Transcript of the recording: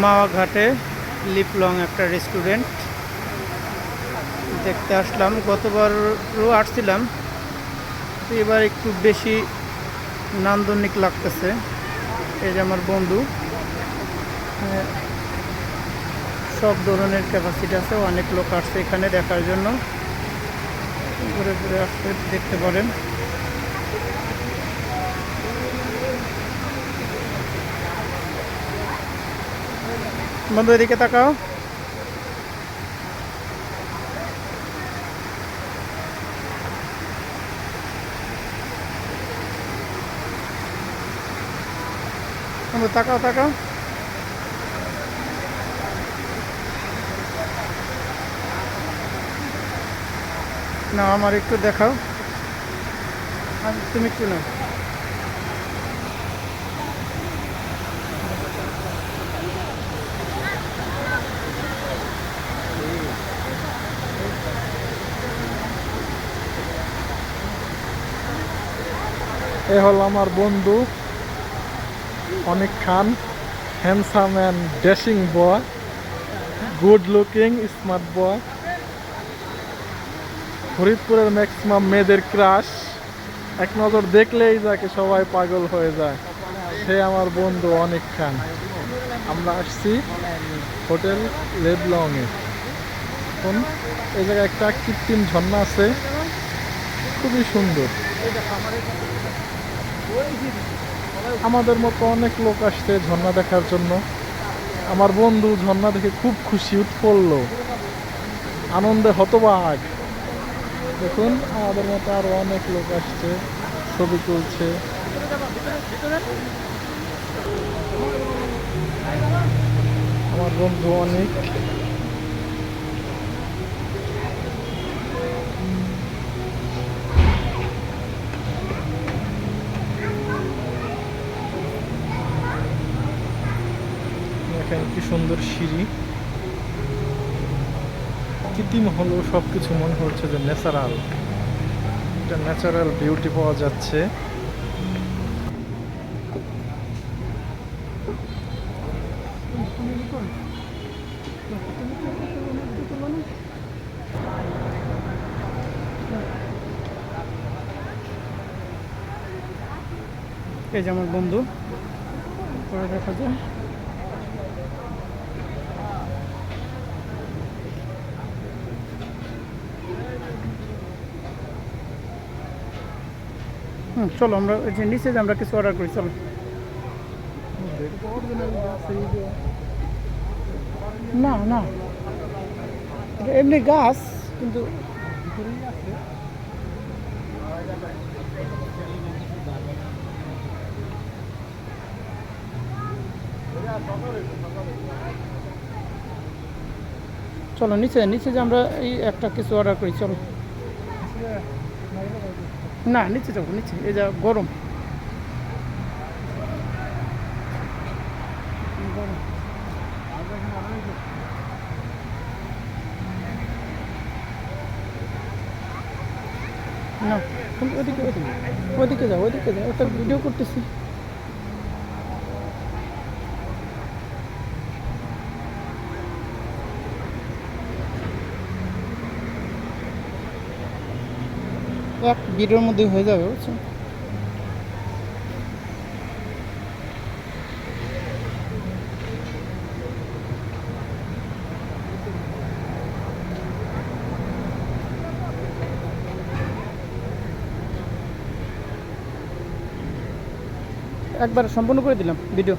মাওয়া ঘাটে লিপলং একটা রেস্টুরেন্ট দেখতে আসলাম। গতবারও আসছিলাম, তো এবার একটু বেশি নান্দনিক লাগতেছে। এই যে আমার বন্ধু, সব ধরনের ক্যাপাসিটি আছে, অনেক লোক আসছে এখানে দেখার জন্য। ঘুরে ঘুরে আসতে দেখতে পারেন। বন্ধু এদিকে তাকাও। বন্ধু তাকাও তাকাও। না আমার একটু দেখাও, তুমি একটু না। এ হলো আমার বন্ধু অনেক খান, handsome and dashing boy, good looking smart boy, ফরিদপুরের ম্যাক্সিমাম মেয়েদের ক্রাশ। এক নজর দেখলেই যাকে সবাই পাগল হয়ে যায়, সে আমার বন্ধু অনেক খান। আমরা আসছি হোটেল লেবলংয়ে। এখন এই জায়গায় একটা কৃত্রিম ঝর্ণা আছে, খুবই সুন্দর। আমাদের মতো অনেক লোক আসছে ঝর্ণা দেখার জন্য। আমার বন্ধু ঝর্ণা দেখে খুব খুশি, উৎফুল্ল, আনন্দে হতবাক। দেখুন আমাদের মতো আরো অনেক লোক আসছে, ছবি তুলছে। আমার বন্ধু অনেক। দেখেন কি সুন্দর সিঁড়ি, কৃত্রিম হলো সবকিছু, মনে হচ্ছে যে ন্যাচারাল, একটা ন্যাচারাল বিউটি পাওয়া যাচ্ছে। এই যে আমার বন্ধু, পরে দেখা যায়। চলো আমরা ওই যে নিচে যে আমরা কিছু অর্ডার করি, চলো। না না, এটা এমনি গাছ কিন্তু। চলো নিচে নিচে যে আমরা এই একটা কিছু অর্ডার করি, চলো। না নিচে যাবো, নিচে এই যা গরম। না তুমি ওদিকে ওদিকে যাও, ওদিকে যাও, একটা ভিডিও করতেছি। এক ভিডিওর মধ্যে হয়ে যাবে, বুঝছো। একবার সম্পূর্ণ করে দিলাম ভিডিও।